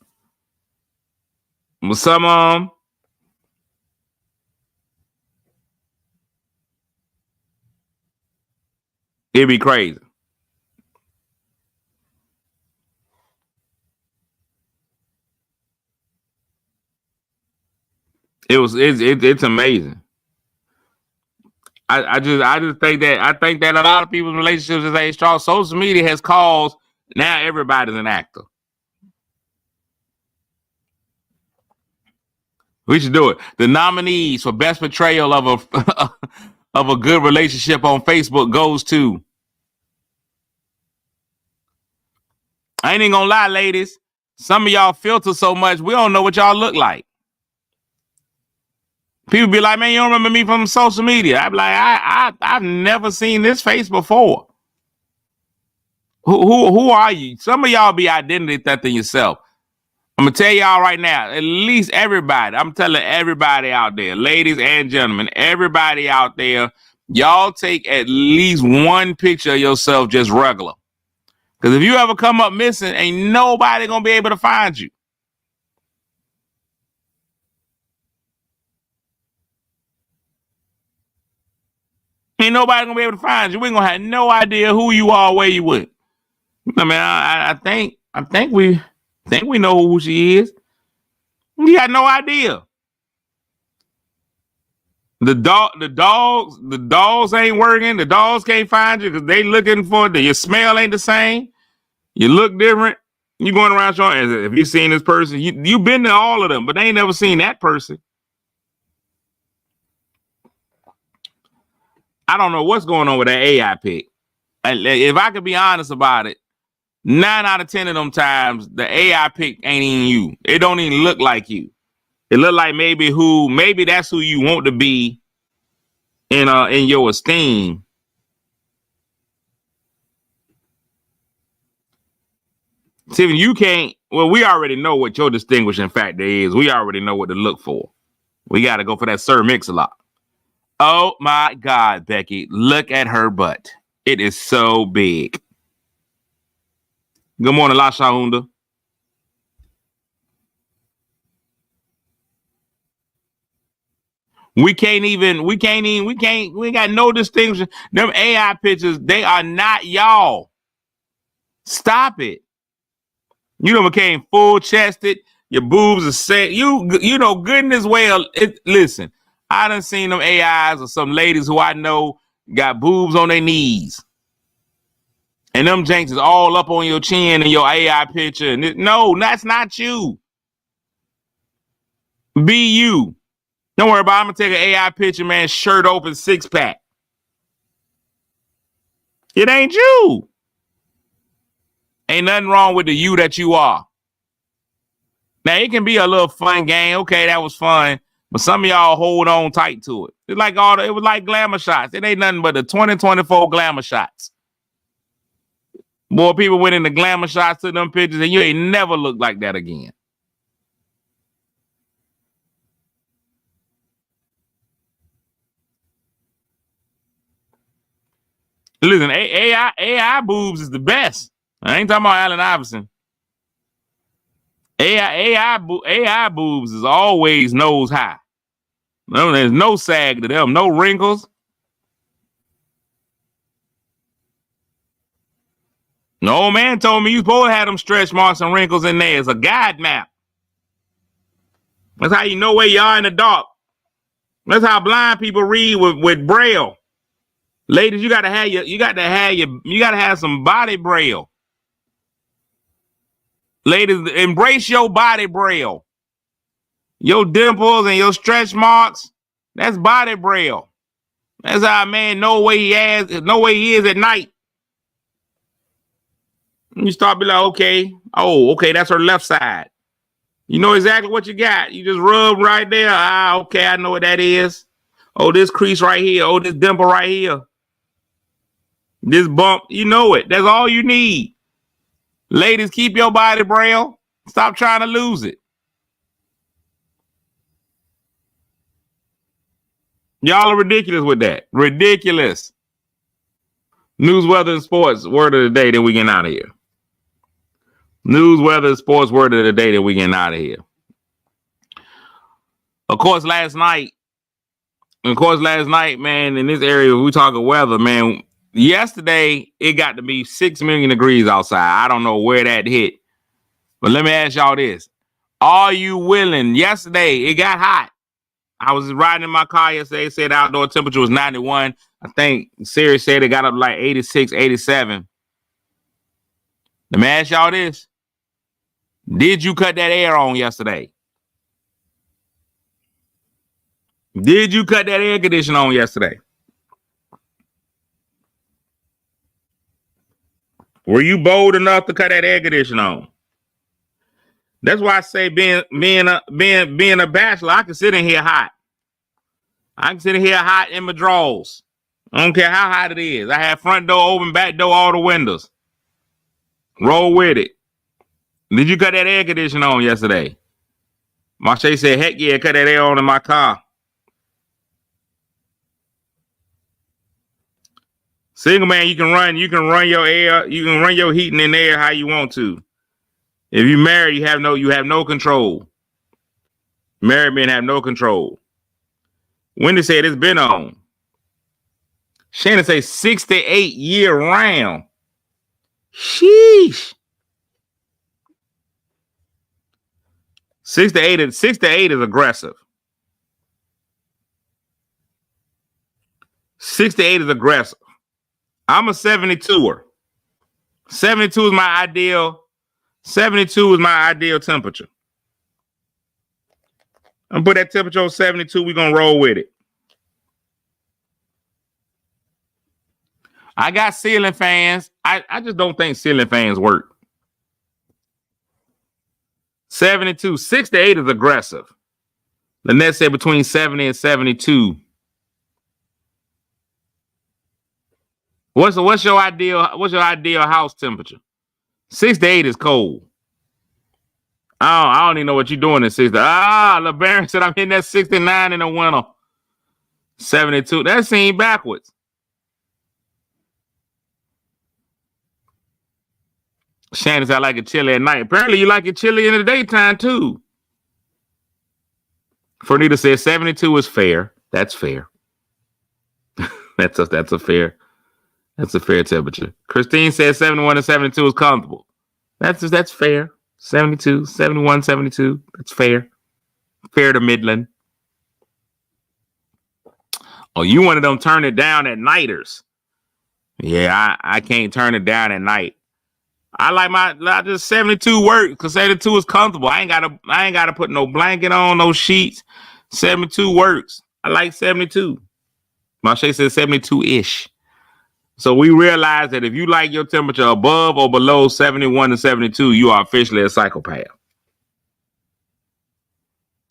But some of them, it'd be crazy. It's amazing. I just think that a lot of people's relationships is a strong. Social media has caused now everybody's an actor. We should do it. The nominees for best portrayal of a of a good relationship on Facebook goes to. I ain't even gonna lie, ladies. Some of y'all filter so much, we don't know what y'all look like. People be like, man, you don't remember me from social media. I be like, I've never seen this face before. Who are you? Some of y'all be identity thefting yourself. I'm gonna tell y'all right now, at least everybody, I'm telling everybody out there, ladies and gentlemen, everybody out there, y'all take at least one picture of yourself just regular. Because if you ever come up missing, ain't nobody gonna be able to find you. Ain't nobody gonna be able to find you. We ain't gonna have no idea who you are, where you went. I mean, I think we know who she is. We got no idea. The dogs ain't working. The dogs can't find you because they looking for your smell ain't the same. You look different. You going around showing, if you seen this person, you been to all of them, but they ain't never seen that person. I don't know what's going on with that AI pic. If I could be honest about it, 9 out of 10 of them times, the AI pic ain't even you. It don't even look like you. It look like maybe that's who you want to be in your esteem. Tiffany, you can't. Well, we already know what your distinguishing factor is. We already know what to look for. We got to go for that Sir Mix-a-Lot. Oh my God, Becky, look at her butt. It is so big. Good morning, La Shahunda. We ain't got no distinction. Them AI pictures, they are not y'all. Stop it. You done became full chested. Your boobs are set. You know, goodness well. Listen, I done seen them AIs or some ladies who I know got boobs on their knees. And them janks is all up on your chin in your AI picture. And no, that's not you. Be you. Don't worry about it. I'm going to take an AI picture, man, shirt open, six pack. It ain't you. Ain't nothing wrong with the you that you are. Now, it can be a little fun game. Okay, that was fun. But some of y'all hold on tight to it. It was like glamour shots. It ain't nothing but the 2024 glamour shots. More people went into glamour shots to them pictures, and you ain't never looked like that again. Listen, AI boobs is the best. I ain't talking about Allen Iverson. AI boobs is always nose high. No, there's no sag to them, no wrinkles. No old man told me you supposed to have them stretch marks and wrinkles in there. It's a guide map. That's how you know where you are in the dark. That's how blind people read with braille. Ladies, you gotta have some body braille. Ladies, embrace your body braille. Your dimples and your stretch marks, that's body braille. That's how a man know where he is at night. You start be like, okay, that's her left side. You know exactly what you got. You just rub right there. Okay, I know what that is. Oh, this crease right here. Oh, this dimple right here. This bump, you know it. That's all you need. Ladies, keep your body braille. Stop trying to lose it. Y'all are ridiculous with that. Ridiculous. News, weather, and sports word of the day, then we get out of here. News, weather, and sports word of the day, then we get out of here. Of course, last night, man, in this area, we talking weather, man. Yesterday, it got to be 6 million degrees outside. I don't know where that hit. But let me ask y'all this. Are you willing? Yesterday, it got hot. I was riding in my car yesterday. It said outdoor temperature was 91. I think Siri said it got up like 86, 87. Let me ask y'all this. Did you cut that air on yesterday? Did you cut that air conditioner on yesterday? Were you bold enough to cut that air conditioner on? That's why I say being a bachelor, I can sit in here hot. I can sit in here hot in my drawers. I don't care how hot it is. I have front door open, back door, all the windows. Roll with it. Did you cut that air conditioner on yesterday? Marche said, heck yeah, cut that air on in my car. Single man, you can run your air, you can run your heating in there how you want to. If you married, you have no control. Married men have no control. Wendy said it's been on. Shannon say 68 year round. Sheesh. 68 is aggressive. 68 is aggressive. I'm a 72er. 72 is my ideal. 72 is my ideal temperature. I'm put that temperature on 72. We're gonna roll with it. I got ceiling fans. I just don't think ceiling fans work. 72. 68 is aggressive. Lynette said between 70 and 72. What's your ideal house temperature? 68 is cold. I don't even know what you're doing at 60. LeBaron said I'm hitting that 69 in the winter. 72. That seemed backwards. Shannon said I like it chilly at night. Apparently you like it chilly in the daytime too. Fernita said 72 is fair. That's fair. That's a fair temperature. Christine says 71 to 72 is comfortable. That's fair. 72, 71, 72. That's fair. Fair to Midland. Oh, you one of them turn it down at nighters. Yeah, I can't turn it down at night. I like just 72 work because 72 is comfortable. I ain't gotta put no blanket on, no sheets. 72 works. I like 72. Mache says 72-ish. So we realize that if you like your temperature above or below 71 to 72, you are officially a psychopath.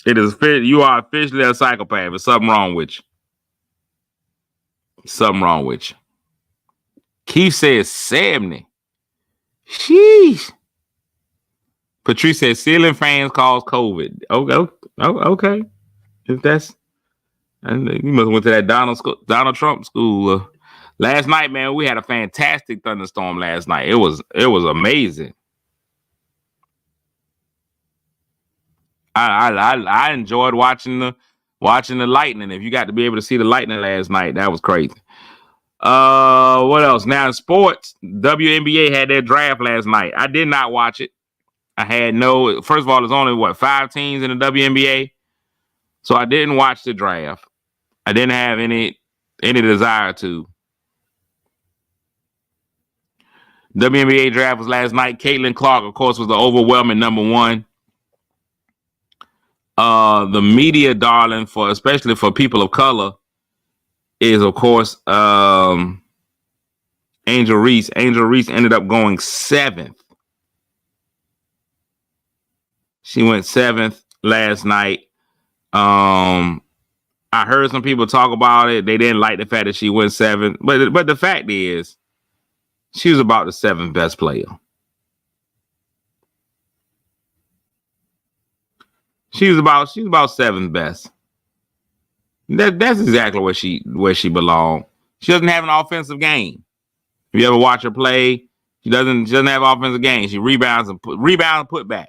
You are officially a psychopath. There's something wrong with you. Something wrong with you. Keith says 70. Sheesh. Patrice says ceiling fans cause COVID. Okay. If that's, and you must have went to that Donald Trump school. Last night, man, we had a fantastic thunderstorm last night. It was amazing. I enjoyed watching the lightning. If you got to be able to see the lightning last night, that was crazy. What else? Now in sports, WNBA had their draft last night. I did not watch it. First of all, there's only 5 teams in the WNBA. So I didn't watch the draft. I didn't have any desire to. WNBA draft was last night. Caitlin Clark, of course, was the overwhelming number 1. The media darling especially for people of color is, of course, Angel Reese. Angel Reese ended up going 7th. She went 7th last night. I heard some people talk about it. They didn't like the fact that she went 7th. But the fact is, she was about the 7th best player. She was about 7th best. That's exactly where she belonged. She doesn't have an offensive game. If you ever watch her play, she doesn't have an offensive game. She rebounds and put back.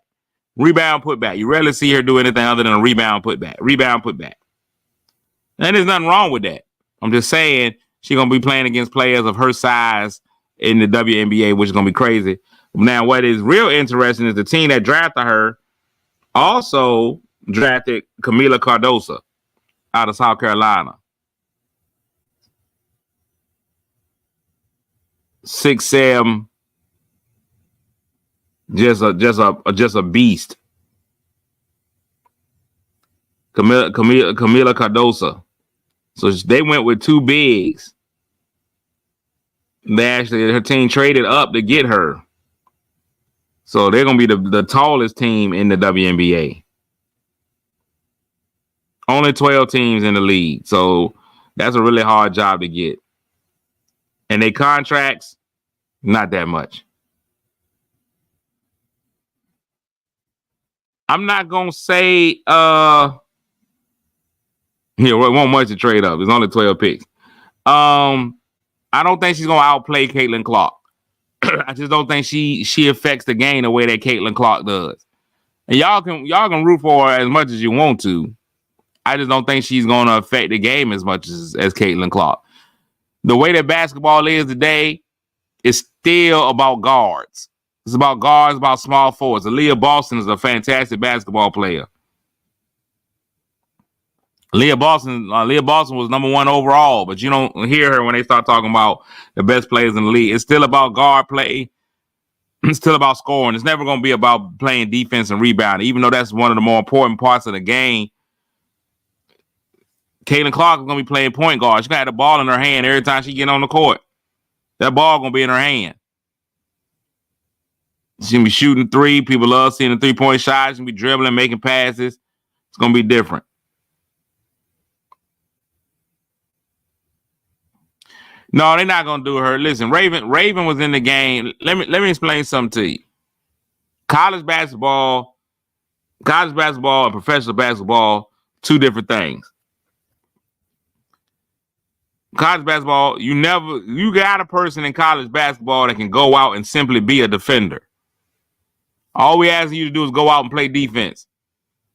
Rebound, put back. You rarely see her do anything other than a rebound, put back. Rebound, put back. And there's nothing wrong with that. I'm just saying she's going to be playing against players of her size in the WNBA, which is going to be crazy. Now, what is real interesting is the team that drafted her also drafted Camila Cardoso out of South Carolina. 6'7", just a beast. Camila Cardoso. So they went with 2 bigs. Her team traded up to get her. So they're going to be the tallest team in the WNBA. Only 12 teams in the league. So that's a really hard job to get. And their contracts, not that much. I'm not going to say, it won't much to trade up. There's only 12 picks. I don't think she's going to outplay Caitlin Clark. I just don't think she affects the game the way that Caitlin Clark does. And y'all can root for her as much as you want to. I just don't think she's going to affect the game as much as Caitlin Clark. The way that basketball is today is still about guards. It's about guards, about small forwards. Aaliyah Boston is a fantastic basketball player. Aaliyah Boston was number 1 overall, but you don't hear her when they start talking about the best players in the league. It's still about guard play. It's still about scoring. It's never going to be about playing defense and rebounding, even though that's one of the more important parts of the game. Caitlin Clark is going to be playing point guard. She's going to have the ball in her hand every time she get on the court. That ball going to be in her hand. She's going to be shooting 3. People love seeing the 3-point shots. She's going to be dribbling, making passes. It's going to be different. No, they're not going to do her. Listen, Raven was in the game. Let me explain something to you. College basketball and professional basketball, 2 different things. College basketball, you got a person in college basketball that can go out and simply be a defender. All we ask you to do is go out and play defense.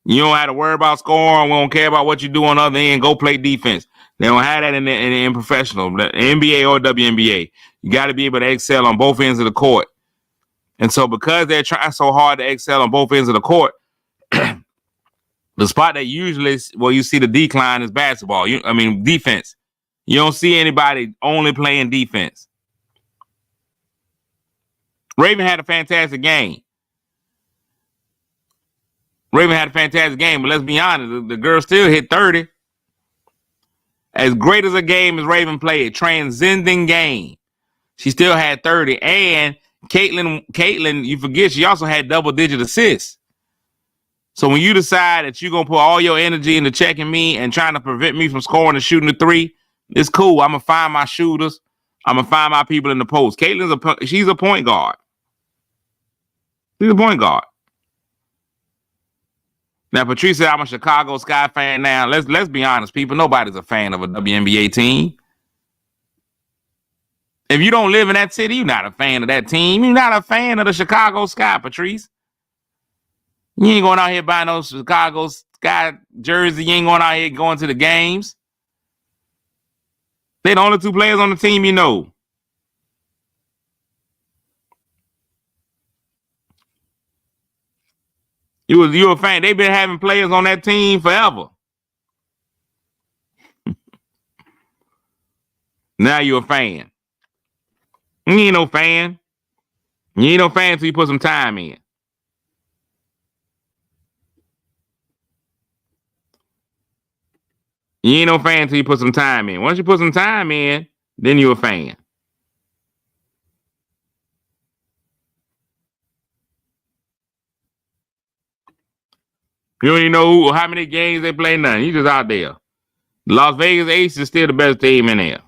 You don't have to worry about scoring. We don't care about what you do on the other end. Go play defense. They don't have that in professional, NBA or WNBA. You got to be able to excel on both ends of the court. And so because they're trying so hard to excel on both ends of the court, the spot that usually where you see the decline is basketball. Defense. You don't see anybody only playing defense. Raven had a fantastic game. But let's be honest, the girl still hit 30. As great as a game as Raven played, transcending game, she still had 30. And Caitlin, you forget, she also had double-digit assists. So when you decide that you're going to put all your energy into checking me and trying to prevent me from scoring and shooting the three, it's cool. I'm going to find my shooters. I'm going to find my people in the post. She's a point guard. She's a point guard. Now, Patrice said, I'm a Chicago Sky fan now. Let's be honest, people. Nobody's a fan of a WNBA team. If you don't live in that city, you're not a fan of that team. You're not a fan of the Chicago Sky, Patrice. You ain't going out here buying those Chicago Sky jersey. You ain't going out here going to the games. They're the only two players on the team you know. You a fan. They've been having players on that team forever. Now you're a fan. You ain't no fan. You ain't no fan until you put some time in. You ain't no fan until you put some time in. Once you put some time in, then you're a fan. You don't even know how many games they play, nothing. You just out there. Las Vegas Aces is still the best team in there.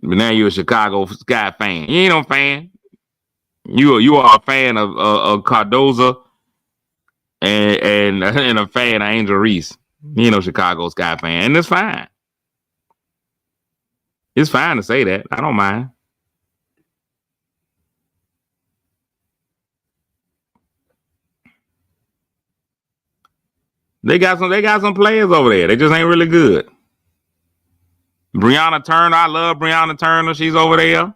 But now you're a Chicago Sky fan. You ain't no fan. You are a fan of Cardoza and a fan of Angel Reese. You ain't no Chicago Sky fan. And it's fine. It's fine to say that. I don't mind. They got some players over there. They just ain't really good. Breonna Turner, I love Breonna Turner. She's over there.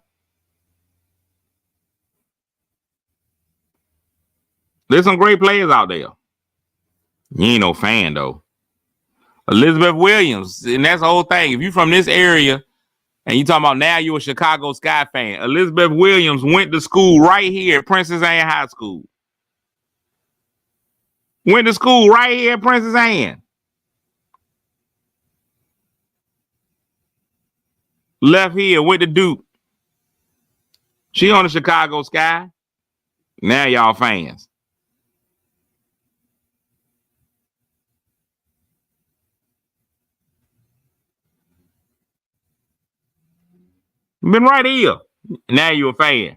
There's some great players out there. You ain't no fan though. Elizabeth Williams, and that's the whole thing. If you from this area and you talking about now you're a Chicago Sky fan, Elizabeth Williams went to school right here at Princess Anne High School. Went to school right here at Princess Anne. Left here, went to Duke. She on the Chicago Sky. Now y'all fans. Been right here. Now you a fan.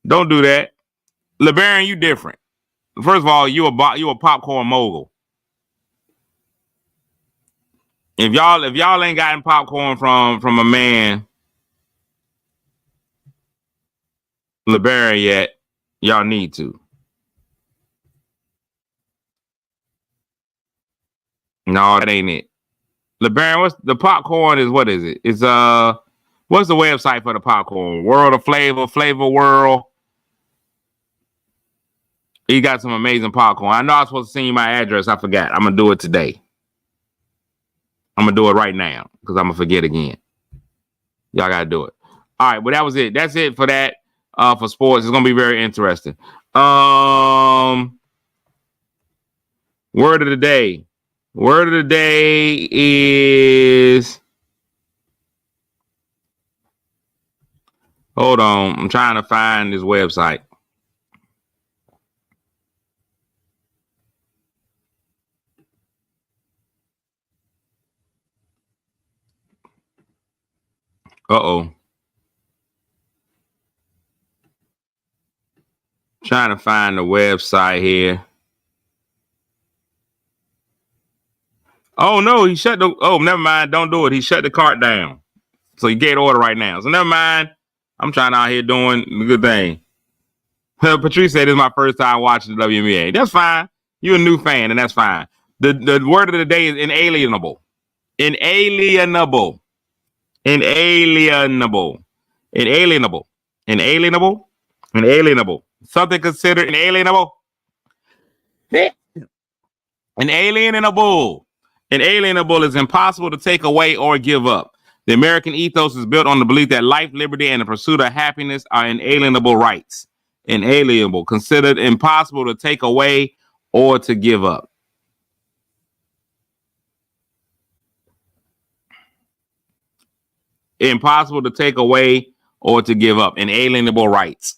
Don't do that. LeBaron, you different. First of all, you a popcorn mogul. If y'all ain't gotten popcorn from a man, LeBaron, yet, y'all need to. No, that ain't it. LeBaron, what's the popcorn is? What is it? It's what's the website for the popcorn? World of Flavor, Flavor World. He got some amazing popcorn. I know I was supposed to send you my address. I forgot. I'm gonna do it today. I'm gonna do it right now because I'm gonna forget again. Y'all gotta do it. All right, well that was it. That's it for that. For sports, it's gonna be very interesting. Word of the day. Word of the day is. Hold on, I'm trying to find this website. Uh-oh. Trying to find the website here. Oh no, he shut the. Oh, never mind. Don't do it. He shut the cart down. So you get order right now. So never mind. I'm trying out here doing the good thing. Patrice said, "This is my first time watching the WNBA." That's fine. You're a new fan, and that's fine. The word of the day is inalienable. Inalienable. Inalienable. Inalienable. Inalienable. Inalienable. Something considered inalienable. Inalienable. Inalienable is impossible to take away or give up. The American ethos is built on the belief that life, liberty, and the pursuit of happiness are inalienable rights. Inalienable, considered impossible to take away or to give up. Impossible to take away or to give up. Inalienable rights.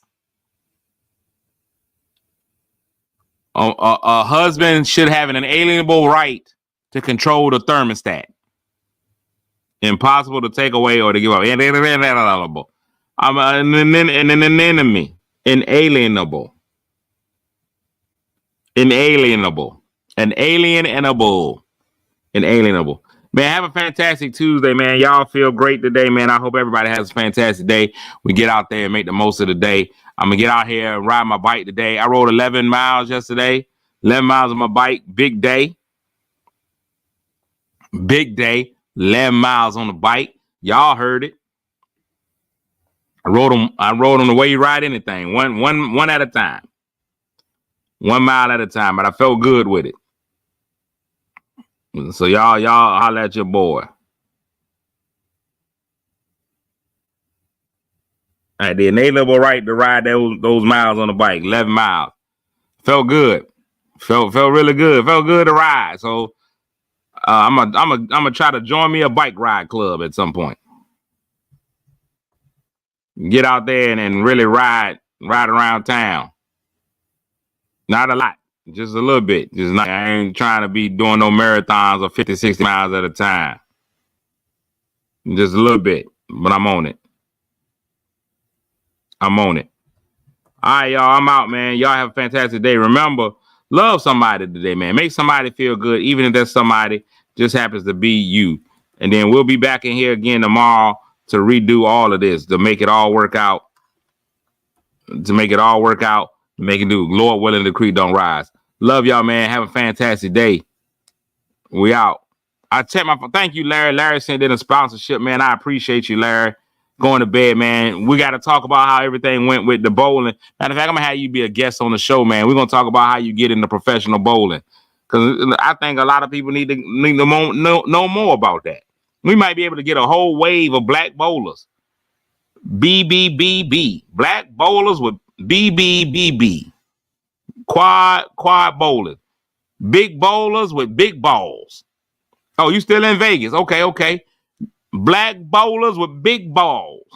A husband should have an inalienable right to control the thermostat. Impossible to take away or to give up. Inalienable. I'm an enemy. Inalienable. Inalienable. Inalienable. Inalienable. Man, have a fantastic Tuesday, man. Y'all feel great today, man. I hope everybody has a fantastic day. We get out there and make the most of the day. I'm going to get out here and ride my bike today. I rode 11 miles yesterday. 11 miles on my bike. Big day. Big day. 11 miles on the bike. Y'all heard it. I rode on the way you ride anything. One at a time. 1 mile at a time. But I felt good with it. So y'all holler at your boy. I had the inalienable right to ride those miles on the bike. 11 miles. Felt good. Felt really good. Felt good to ride. So I'm gonna try to join me a bike ride club at some point. Get out there and really ride around town. Not a lot. Just a little bit. I ain't trying to be doing no marathons or 50, 60 miles at a time. Just a little bit. But I'm on it. I'm on it. All right, y'all. I'm out, man. Y'all have a fantastic day. Remember, love somebody today, man. Make somebody feel good, even if that somebody just happens to be you. And then we'll be back in here again tomorrow to redo all of this, to make it all work out. Make it do. Lord willing, the creek don't rise. Love y'all, man. Have a fantastic day. We out. I check my phone. Thank you, Larry. Larry sent in a sponsorship, man. I appreciate you, Larry. Going to bed, man. We got to talk about how everything went with the bowling. Matter of fact, I'm going to have you be a guest on the show, man. We're going to talk about how you get into professional bowling. Because I think a lot of people need to know more about that. We might be able to get a whole wave of black bowlers. BBBB. Black bowlers with BBBB. Quad bowling. Big bowlers with big balls. Oh, you still in Vegas? Okay. Black bowlers with big balls.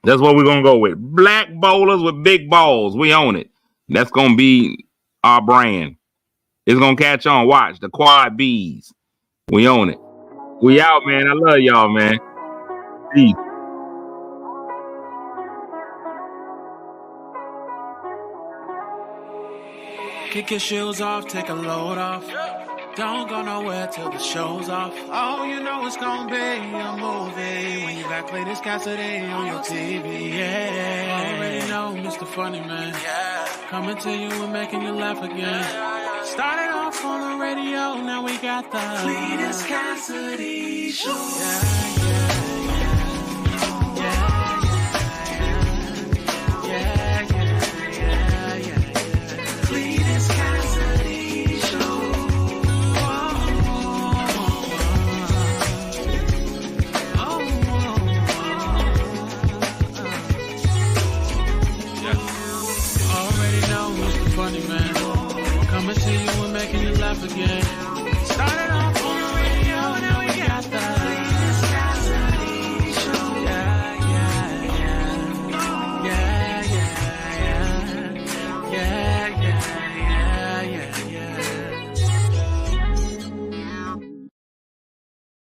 That's what we're going to go with. Black bowlers with big balls. We own it. That's going to be our brand. It's going to catch on. Watch. The Quad B's. We own it. We out, man. I love y'all, man. Peace. Kick your shoes off, take a load off. Don't go nowhere till the show's off. Oh, you know it's gonna be a movie when you got Clayton's Cassidy on your TV. Yeah, already know Mr. Funny Man. Coming to you and making you laugh again. Started off on the radio, now we got the Clayton's Cassidy Show. Funny Man, coming to you and making you laugh again. Started